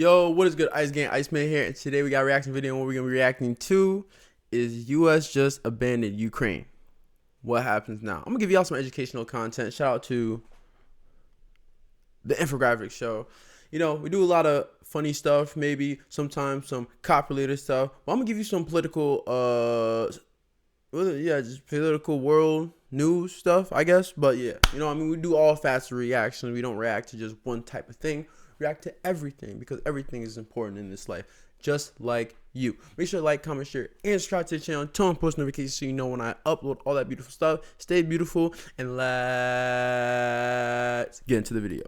Yo, what is good, Ice Gang? Iceman here, and today we got a reaction video, and what we're gonna be reacting to is U.S. just abandoned Ukraine. What happens now? I'm gonna give y'all some educational content. Shout out to the infographics show. You know, we do a lot of funny stuff, maybe sometimes some cop-related stuff. But I'm gonna give you some political, just political world news stuff, I guess. But yeah, we do all facets of reaction. We don't react to just one type of thing. React to everything because everything is important in this life, just like you. Make sure to like, comment, share, and subscribe to the channel. Turn on post notifications so you know when I upload all that beautiful stuff. Stay beautiful, and let's get into the video.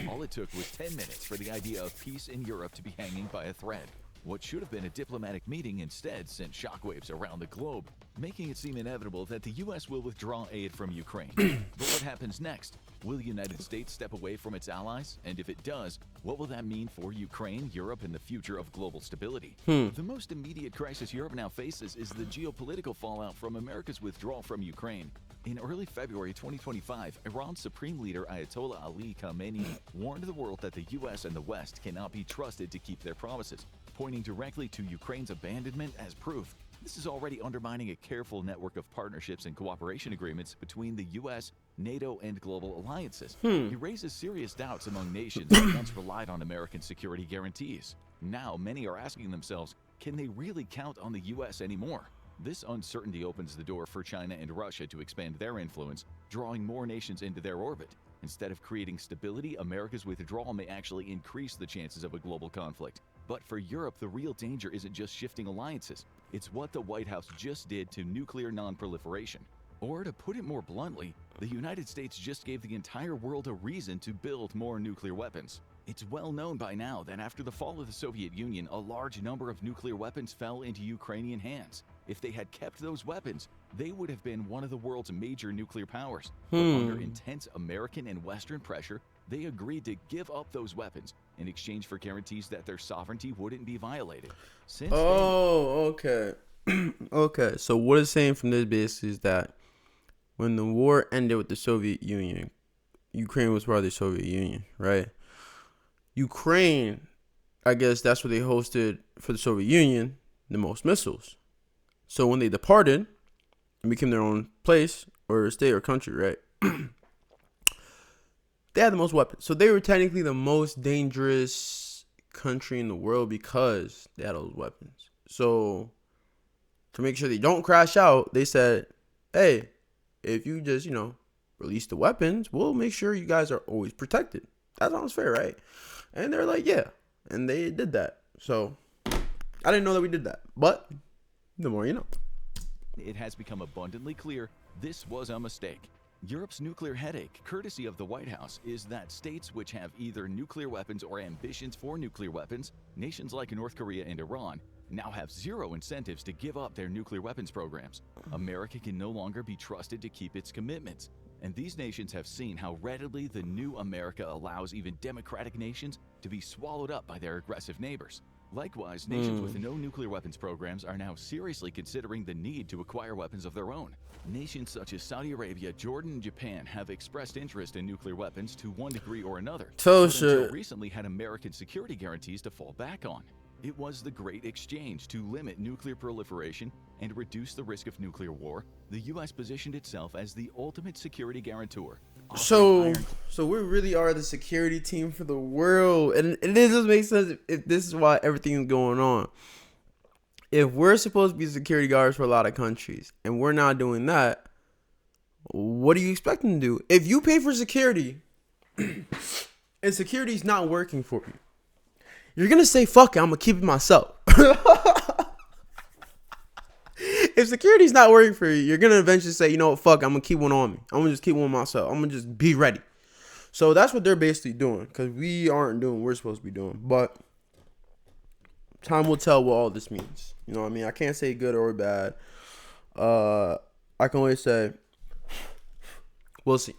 All it took was 10 minutes for the idea of peace in Europe to be hanging by a thread. What should have been a diplomatic meeting instead sent shockwaves around the globe, making it seem inevitable that the U.S. will withdraw aid from Ukraine. But what happens next? Will the United States step away from its allies? And if it does, what will that mean for Ukraine, Europe, and the future of global stability? The most immediate crisis Europe now faces is the geopolitical fallout from America's withdrawal from Ukraine. In early February 2025, Iran's Supreme Leader Ayatollah Ali Khamenei warned the world that the U.S. and the West cannot be trusted to keep their promises, pointing directly to Ukraine's abandonment as proof. This is already undermining a careful network of partnerships and cooperation agreements between the U.S., NATO, and global alliances. It raises serious doubts among nations that once relied on American security guarantees. Now, many are asking themselves, can they really count on the U.S. anymore? This uncertainty opens the door for China and Russia to expand their influence, drawing more nations into their orbit. Instead of creating stability, America's withdrawal may actually increase the chances of a global conflict. But for Europe, the real danger isn't just shifting alliances. It's what the White House just did to nuclear non-proliferation. Or to put it more bluntly, the United States just gave the entire world a reason to build more nuclear weapons. It's well known by now that after the fall of the Soviet Union, a large number of nuclear weapons fell into Ukrainian hands. If they had kept those weapons, they would have been one of the world's major nuclear powers. But under intense American and Western pressure, they agreed to give up those weapons in exchange for guarantees that their sovereignty wouldn't be violated. Okay. Okay, so what it's saying from this base is that when the war ended with the Soviet Union, Ukraine was part of the Soviet Union, right? Ukraine, I guess that's what they hosted for the Soviet Union, the most missiles. So when they departed and became their own place or state or country, right? They had the most weapons. So they were technically the most dangerous country in the world because they had those weapons. So to make sure they don't crash out, they said, hey, if you just, release the weapons, we'll make sure you guys are always protected. That sounds fair, right? And they're like, yeah. And they did that. So I didn't know that we did that. But the more you know. It has become abundantly clear this was a mistake. Europe's nuclear headache, courtesy of the White House, is that states which have either nuclear weapons or ambitions for nuclear weapons, nations like North Korea and Iran, now have zero incentives to give up their nuclear weapons programs. America can no longer be trusted to keep its commitments. And these nations have seen how readily the new America allows even democratic nations to be swallowed up by their aggressive neighbors. Likewise, nations with no nuclear weapons programs are now seriously considering the need to acquire weapons of their own. Nations such as Saudi Arabia, Jordan, and Japan have expressed interest in nuclear weapons to one degree or another, but until recently had American security guarantees to fall back on. It was the Great Exchange to limit nuclear proliferation and reduce the risk of nuclear war. The U.S. positioned itself as the ultimate security guarantor. So we really are the security team for the world, and it doesn't make sense if this is why everything is going on. If we're supposed to be security guards for a lot of countries, and we're not doing that, what do you expect them to do? If you pay for security, and security's not working for you, you're gonna say, "Fuck it, I'm gonna keep it myself." If security's not working for you, you're gonna eventually say, you know what, fuck, I'm gonna keep one on me. I'm gonna just keep one myself. I'm gonna just be ready. So that's what they're basically doing, because we aren't doing what we're supposed to be doing. But time will tell what all this means. You know what I mean? I can't say good or bad. I can always say, we'll see.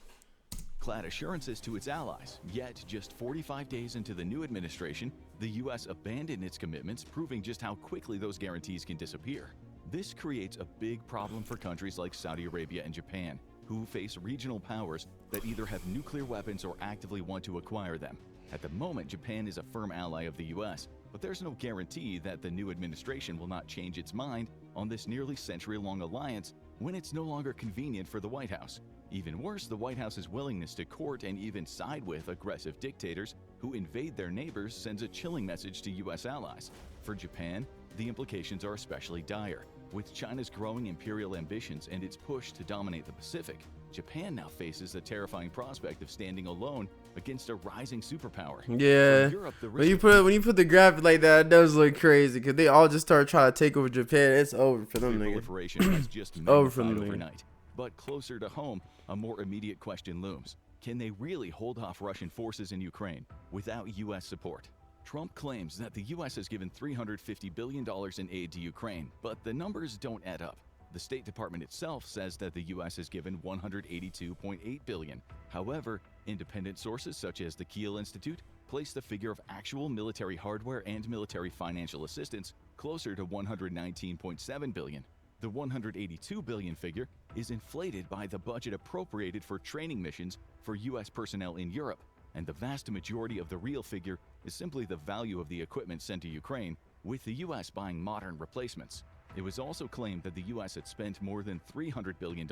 Clad assurances to its allies, yet just 45 days into the new administration, the U.S. abandoned its commitments, proving just how quickly those guarantees can disappear. This creates a big problem for countries like Saudi Arabia and Japan, who face regional powers that either have nuclear weapons or actively want to acquire them. At the moment, Japan is a firm ally of the US, but there's no guarantee that the new administration will not change its mind on this nearly century-long alliance when it's no longer convenient for the White House. Even worse, the White House's willingness to court and even side with aggressive dictators who invade their neighbors sends a chilling message to US allies. For Japan, the implications are especially dire. With China's growing imperial ambitions and its push to dominate the Pacific, Japan now faces the terrifying prospect of standing alone against a rising superpower. Yeah, Europe, when you put the graphic like that, it does look crazy because they all just start trying to take over Japan. It's over for them, nigga. Proliferation has just Over for magnified them, nigga. overnight. But closer to home, a more immediate question looms. Can they really hold off Russian forces in Ukraine without U.S. support? Trump claims that the U.S. has given $350 billion in aid to Ukraine, but the numbers don't add up. The State Department itself says that the U.S. has given $182.8 billion. However, independent sources such as the Kiel Institute place the figure of actual military hardware and military financial assistance closer to $119.7 billion. The $182 billion figure is inflated by the budget appropriated for training missions for U.S. personnel in Europe, and the vast majority of the real figure is simply the value of the equipment sent to Ukraine, with the U.S. buying modern replacements. It was also claimed that the U.S. had spent more than $300 billion,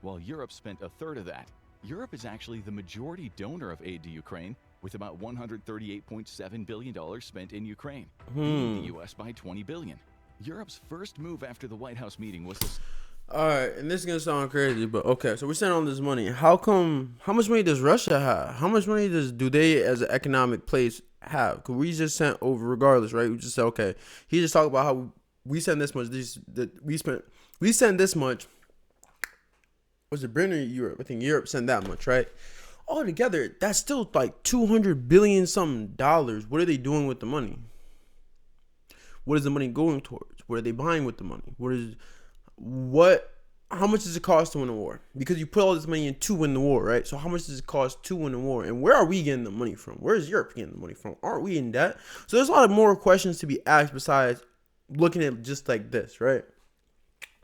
while Europe spent a third of that. Europe is actually the majority donor of aid to Ukraine, with about $138.7 billion spent in Ukraine, beating the U.S. by $20 billion. Europe's first move after the White House meeting was to... All right, and this is gonna sound crazy, but okay. So we're sending all this money. How much money does Russia have? How much money do they, as an economic place, have? Cause we just sent over, regardless, right? We just said, okay. He just talked about how we send this much. We send this much. Was it Britain or Europe? I think Europe sent that much, right? Altogether, that's still like $200 billion something dollars. What are they doing with the money? What is the money going towards? What are they buying with the money? How much does it cost to win a war? Because you put all this money in to win the war, right? So how much does it cost to win a war? And where are we getting the money from? Where is Europe getting the money from? Aren't we in debt? So there's a lot of more questions to be asked besides looking at just like this, right?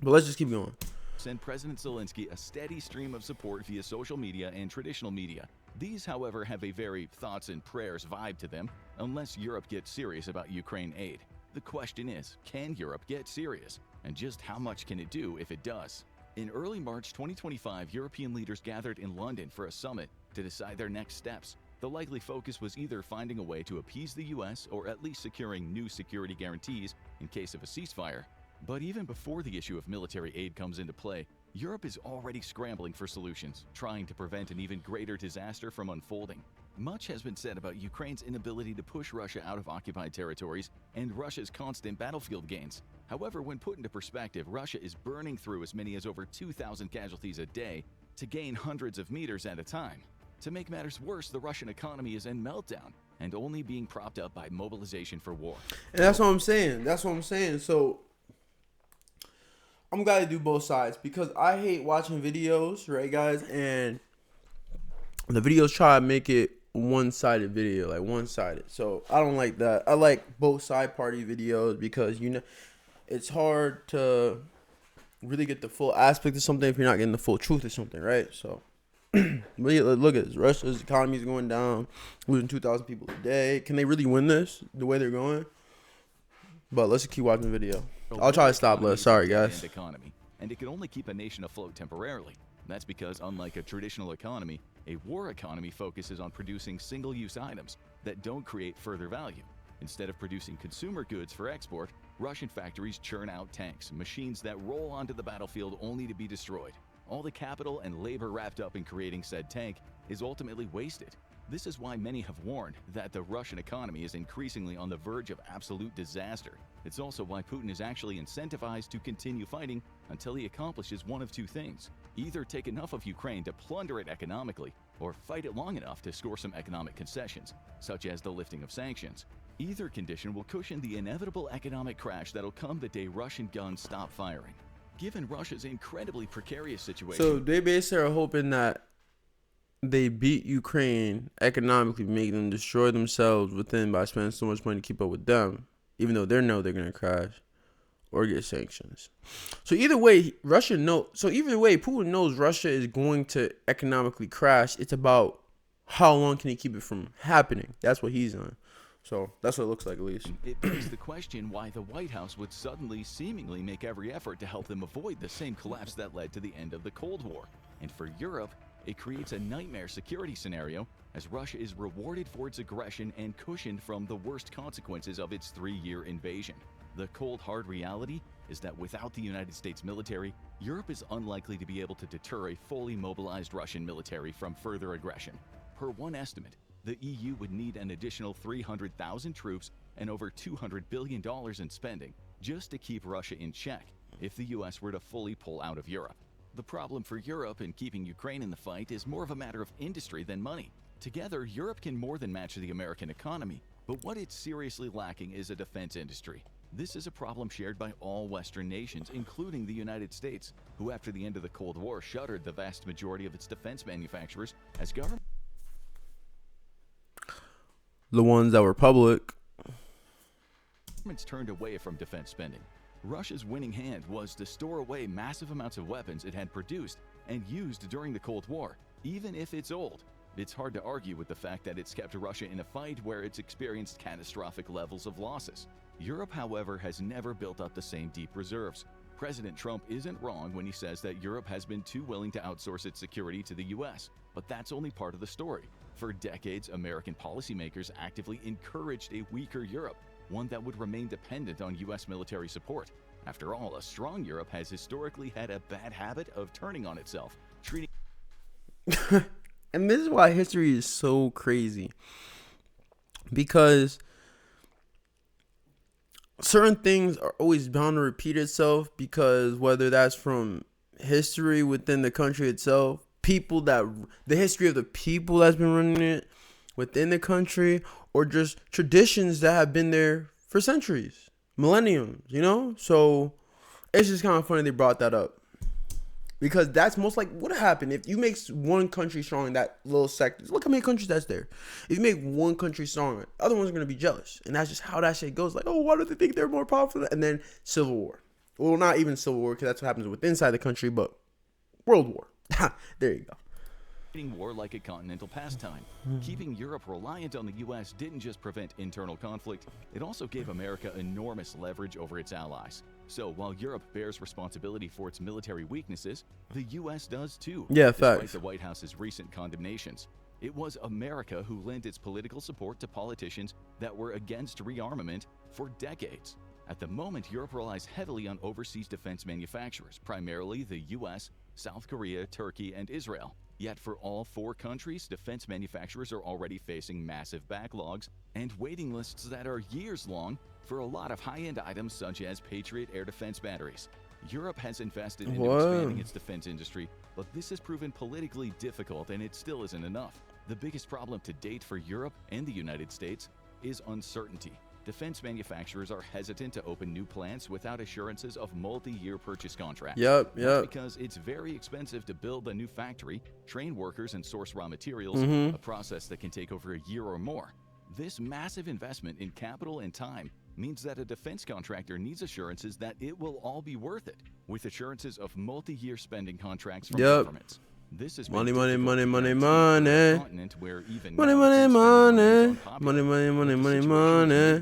But let's just keep going. Send President Zelensky a steady stream of support via social media and traditional media. These, however, have a very thoughts and prayers vibe to them, unless Europe gets serious about Ukraine aid. The question is, can Europe get serious? And just how much can it do if it does? In early March 2025, European leaders gathered in London for a summit to decide their next steps. The likely focus was either finding a way to appease the US or at least securing new security guarantees in case of a ceasefire. But even before the issue of military aid comes into play, Europe is already scrambling for solutions, trying to prevent an even greater disaster from unfolding. Much has been said about Ukraine's inability to push Russia out of occupied territories and Russia's constant battlefield gains. However, when put into perspective, Russia is burning through as many as over 2,000 casualties a day to gain hundreds of meters at a time. To make matters worse, the Russian economy is in meltdown and only being propped up by mobilization for war. And that's what I'm saying. So I'm gotta do both sides because I hate watching videos, right, guys? And the videos try to make it one-sided video, like one-sided. So I don't like that. I like both side party videos because it's hard to really get the full aspect of something if you're not getting the full truth of something, right? So but yeah, look at this. Russia's economy is going down, losing 2,000 people a day. Can they really win this the way they're going? But let's keep watching the video. I'll try to stop this. Sorry, guys. Economy, and it can only keep a nation afloat temporarily. That's because, unlike a traditional economy, a war economy focuses on producing single-use items that don't create further value. Instead of producing consumer goods for export, Russian factories churn out tanks, machines that roll onto the battlefield only to be destroyed. All the capital and labor wrapped up in creating said tank is ultimately wasted. This is why many have warned that the Russian economy is increasingly on the verge of absolute disaster. It's also why Putin is actually incentivized to continue fighting until he accomplishes one of two things. Either take enough of Ukraine to plunder it economically, or fight it long enough to score some economic concessions, such as the lifting of sanctions. Either condition will cushion the inevitable economic crash that'll come the day Russian guns stop firing. Given Russia's incredibly precarious situation... So they basically are hoping that they beat Ukraine economically, make them destroy themselves within by spending so much money to keep up with them, even though they know they're going to crash or get sanctions. So either way, Putin knows Russia is going to economically crash. It's about how long can he keep it from happening? That's what he's on. So that's what it looks like, at least. It begs the question why the White House would suddenly seemingly make every effort to help them avoid the same collapse that led to the end of the Cold War. And for Europe, it creates a nightmare security scenario as Russia is rewarded for its aggression and cushioned from the worst consequences of its 3-year invasion. The cold, hard reality is that without the United States military, Europe is unlikely to be able to deter a fully mobilized Russian military from further aggression. Per one estimate, the EU would need an additional 300,000 troops and over $200 billion in spending just to keep Russia in check if the US were to fully pull out of Europe. The problem for Europe in keeping Ukraine in the fight is more of a matter of industry than money. Together, Europe can more than match the American economy, but what it's seriously lacking is a defense industry. This is a problem shared by all Western nations, including the United States, who after the end of the Cold War shuttered the vast majority of its defense manufacturers as governments The ones that were public. turned away from defense spending. Russia's winning hand was to store away massive amounts of weapons it had produced and used during the Cold War, even if it's old. It's hard to argue with the fact that it's kept Russia in a fight where it's experienced catastrophic levels of losses. Europe, however, has never built up the same deep reserves. President Trump isn't wrong when he says that Europe has been too willing to outsource its security to the US, but that's only part of the story. For decades, American policymakers actively encouraged a weaker Europe, one that would remain dependent on US military support. After all, a strong Europe has historically had a bad habit of turning on itself, treating And this is why history is so crazy. Because certain things are always bound to repeat itself, because whether that's from history within the country itself, the history of the people that's been running it within the country, or just traditions that have been there for centuries, millenniums, So it's just kind of funny they brought that up. Because that's most like what happened if you make one country strong in that little sector. Look how many countries that's there. If you make one country stronger, other ones are gonna be jealous, and that's just how that shit goes. Like, oh, why do they think they're more powerful? And then civil war. Well, not even civil war, because that's what happens with inside the country, but world war. There you go. war like a continental pastime. Keeping Europe reliant on the US didn't just prevent internal conflict, it also gave America enormous leverage over its allies. So while Europe bears responsibility for its military weaknesses, the US does too. Yeah, despite facts. the White House's recent condemnations. It was America who lent its political support to politicians that were against rearmament for decades. At the moment, Europe relies heavily on overseas defense manufacturers, primarily the US, South Korea, Turkey, and Israel. Yet for all 4 countries, defense manufacturers are already facing massive backlogs and waiting lists that are years long for a lot of high-end items such as Patriot air defense batteries. Europe has invested in expanding its defense industry, but this has proven politically difficult and it still isn't enough. The biggest problem to date for Europe and the United States is uncertainty. Defense manufacturers are hesitant to open new plants without assurances of multi-year purchase contracts. Yep. That's because it's very expensive to build a new factory, train workers, and source raw materials, a process that can take over a year or more. This massive investment in capital and time means that a defense contractor needs assurances that it will all be worth it, with assurances of multi-year spending contracts from governments. This is Money. Money. Money.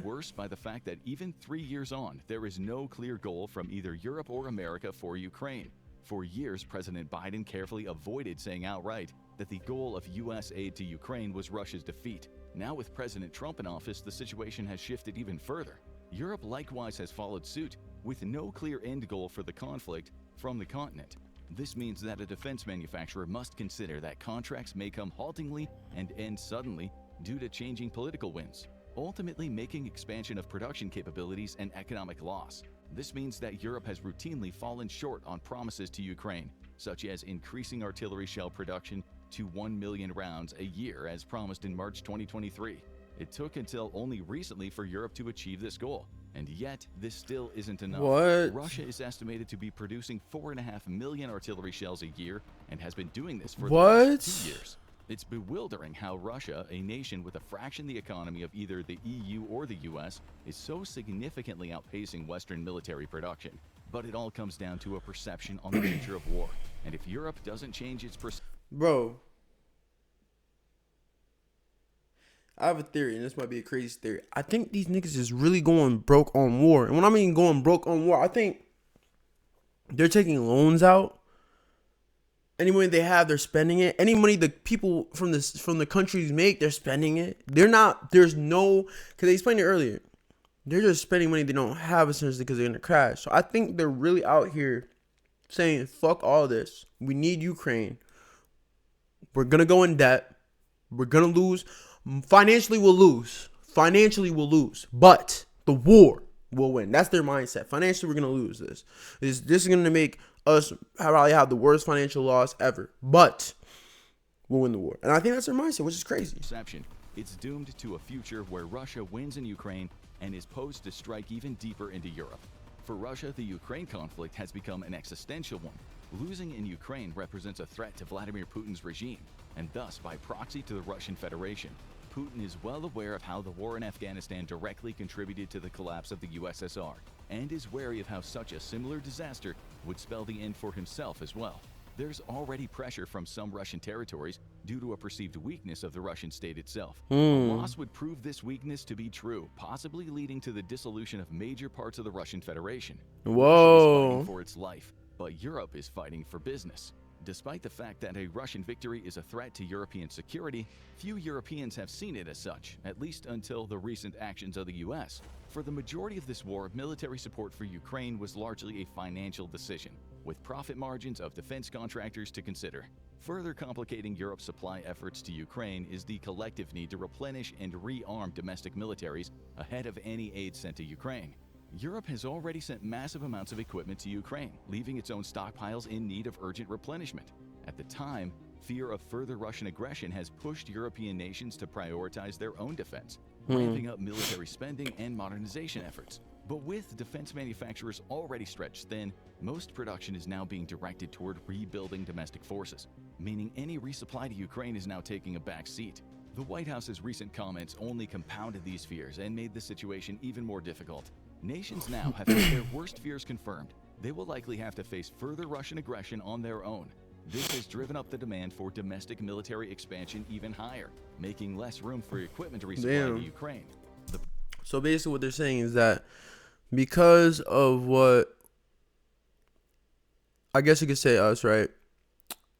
Worse by the fact that even 3 years on, there is no clear goal from either Europe or America for Ukraine. For years, President Biden carefully avoided saying outright that the goal of U.S. aid to Ukraine was Russia's defeat. Now with President Trump in office, the situation has shifted even further. Europe likewise has followed suit, with no clear end goal for the conflict from the continent. This means that a defense manufacturer must consider that contracts may come haltingly and end suddenly due to changing political winds, ultimately making expansion of production capabilities an economic loss. This means that Europe has routinely fallen short on promises to Ukraine, such as increasing artillery shell production to 1 million rounds a year as promised in March 2023. It took until only recently for Europe to achieve this goal, and yet this still isn't enough. What? Russia is estimated to be producing 4.5 million artillery shells a year and has been doing this for the What? last 2 years. It's bewildering how Russia, a nation with a fraction the economy of either the EU or the US, is so significantly outpacing Western military production. But it all comes down to a perception on the nature of war. And if Europe doesn't change its perception, Bro, I have a theory, and this might be a crazy theory. I think these niggas is really going broke on war. And when I mean going broke on war, I think they're taking loans out. Any money they have, they're spending it. Any money the people from the countries make, they're spending it. They're not. There's no. Because they explained it earlier. They're just spending money they don't have essentially because they're gonna crash. So I think they're really out here saying, "Fuck all this. We need Ukraine. We're gonna go in debt. We're gonna lose. Financially, we'll lose. Financially, we'll lose. But the war will win." That's their mindset. Financially, we're gonna lose this. This is gonna make us probably have the worst financial loss ever. But we'll win the war. And I think that's their mindset, which is crazy. It's doomed to a future where Russia wins in Ukraine and is posed to strike even deeper into Europe. For Russia, the Ukraine conflict has become an existential one. Losing in Ukraine represents a threat to Vladimir Putin's regime, and thus by proxy to the Russian Federation. Putin is well aware of how the war in Afghanistan directly contributed to the collapse of the USSR, and is wary of how such a similar disaster would spell the end for himself as well. There's already pressure from some Russian territories due to a perceived weakness of the Russian state itself. A loss would prove this weakness to be true, possibly leading to the dissolution of major parts of the Russian Federation. Russia is fighting for its life, but Europe is fighting for business. Despite the fact that a Russian victory is a threat to European security, few Europeans have seen it as such, at least until the recent actions of the US. For the majority of this war, military support for Ukraine was largely a financial decision, with profit margins of defense contractors to consider. Further complicating Europe's supply efforts to Ukraine is the collective need to replenish and rearm domestic militaries ahead of any aid sent to Ukraine. Europe has already sent massive amounts of equipment to Ukraine, leaving its own stockpiles in need of urgent replenishment. At the time, fear of further Russian aggression has pushed European nations to prioritize their own defense, ramping up military spending and modernization efforts. But with defense manufacturers already stretched thin, most production is now being directed toward rebuilding domestic forces, meaning any resupply to Ukraine is now taking a back seat. The White House's recent comments only compounded these fears and made the situation even more difficult. Nations now have had their worst fears confirmed. They will likely have to face further Russian aggression on their own. This has driven up the demand for domestic military expansion even higher, making less room for equipment to resupply to Ukraine. So basically what they're saying is that because of what, I guess you could say us, right?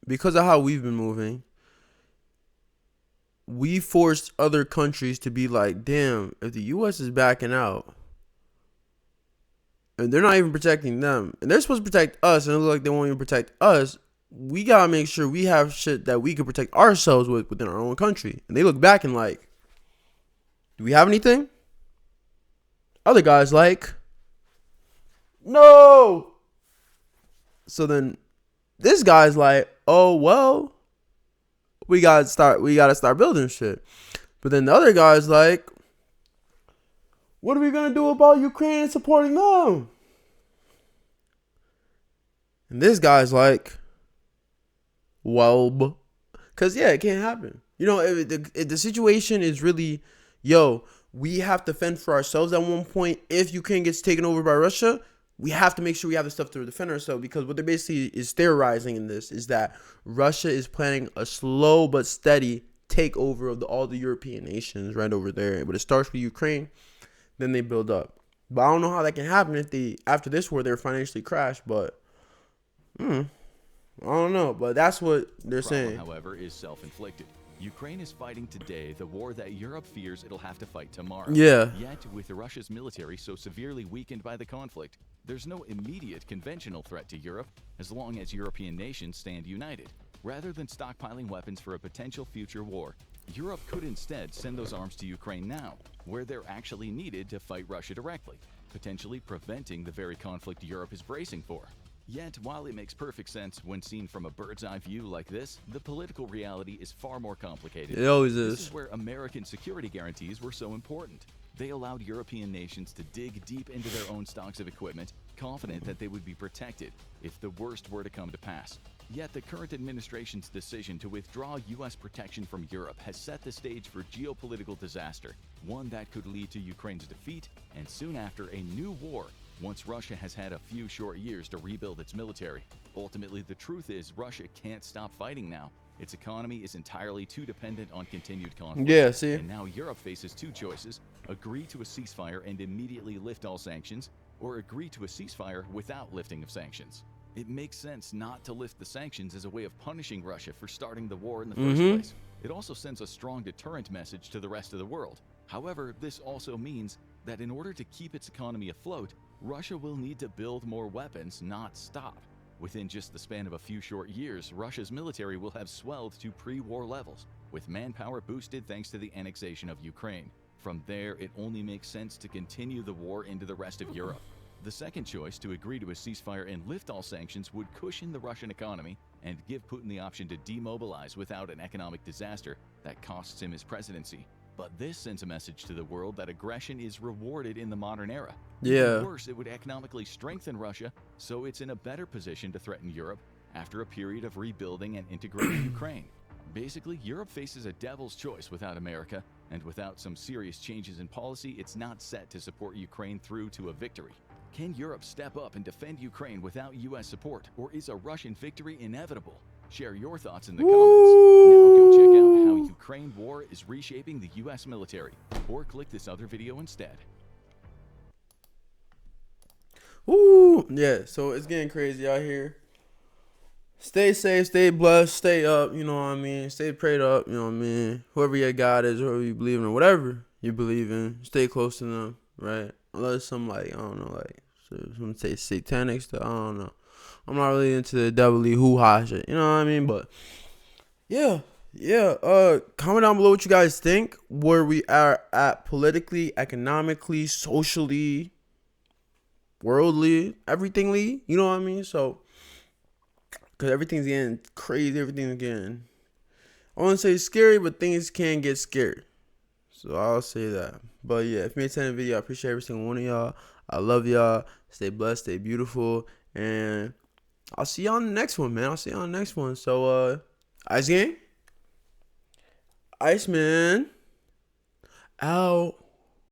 Because of how we've been moving, we forced other countries to be like, damn, if the US is backing out, and they're not even protecting them, and they're supposed to protect us, and it looks like they won't even protect us, we gotta make sure we have shit that we can protect ourselves with within our own country. And they look back and like, do we have anything? Other guys like, no. So then this guy's like, oh well, we gotta start building shit. But then the other guy's like, what are we gonna do about Ukraine supporting them? And this guy's like, well, because yeah, it can't happen. You know, if the situation is really, yo, we have to fend for ourselves at one point. If Ukraine gets taken over by Russia, we have to make sure we have the stuff to defend ourselves, because what they're basically is theorizing in this is that Russia is planning a slow but steady takeover of all the European nations right over there. But it starts with Ukraine, then they build up. But I don't know how that can happen if they, after this war, they're financially crashed. But I don't know. But that's what they're saying. However, is self-inflicted. Ukraine is fighting today the war that Europe fears it'll have to fight tomorrow. Yeah. Yet, with Russia's military so severely weakened by the conflict, there's no immediate conventional threat to Europe as long as European nations stand united. Rather than stockpiling weapons for a potential future war, Europe could instead send those arms to Ukraine now, where they're actually needed to fight Russia directly, potentially preventing the very conflict Europe is bracing for. Yet, while it makes perfect sense when seen from a bird's eye view like this, the political reality is far more complicated. It always is. This is where American security guarantees were so important. They allowed European nations to dig deep into their own stocks of equipment, confident that they would be protected if the worst were to come to pass. Yet the current administration's decision to withdraw U.S. protection from Europe has set the stage for geopolitical disaster, one that could lead to Ukraine's defeat and soon after a new war once Russia has had a few short years to rebuild its military. Ultimately, the truth is Russia can't stop fighting now, Its economy is entirely too dependent on continued conflict. Yeah, see? And now Europe faces two choices: agree to a ceasefire and immediately lift all sanctions, or agree to a ceasefire without lifting of sanctions. It makes sense not to lift the sanctions as a way of punishing Russia for starting the war in the first place. It also sends a strong deterrent message to the rest of the world. However, this also means that in order to keep its economy afloat, Russia will need to build more weapons, not stop. Within just the span of a few short years, Russia's military will have swelled to pre-war levels, with manpower boosted thanks to the annexation of Ukraine. From there, it only makes sense to continue the war into the rest of Europe. The second choice, to agree to a ceasefire and lift all sanctions, would cushion the Russian economy and give Putin the option to demobilize without an economic disaster that costs him his presidency. But this sends a message to the world that aggression is rewarded in the modern era. Yeah. Even worse, it would economically strengthen Russia, so it's in a better position to threaten Europe after a period of rebuilding and integrating Ukraine. Basically, Europe faces a devil's choice without America, and without some serious changes in policy, it's not set to support Ukraine through to a victory. Can Europe step up and defend Ukraine without U.S. support, or is a Russian victory inevitable? Share your thoughts in the comments. Now go check out how Ukraine war is reshaping the U.S. military, or click this other video instead. Ooh, yeah. So it's getting crazy out here. Stay safe, stay blessed, stay up. You know what I mean? Stay prayed up. You know what I mean? Whoever your God is, whoever you believe in, whatever you believe in, stay close to them, right? Unless some I don't know, some say satanic stuff. I don't know. I'm not really into the devilly hoo-ha shit. You know what I mean? But yeah. Comment down below what you guys think, where we are at politically, economically, socially, worldly, everythingly. You know what I mean? So, because everything's getting crazy, everything's getting, I wouldn't say scary, but things can get scary. So I'll say that. But yeah, if you made it to the end of the video, I appreciate every single one of y'all. I love y'all. Stay blessed, stay beautiful, and I'll see y'all on the next one, man. I'll see y'all on the next one. So, Ice Gang, Iceman, out.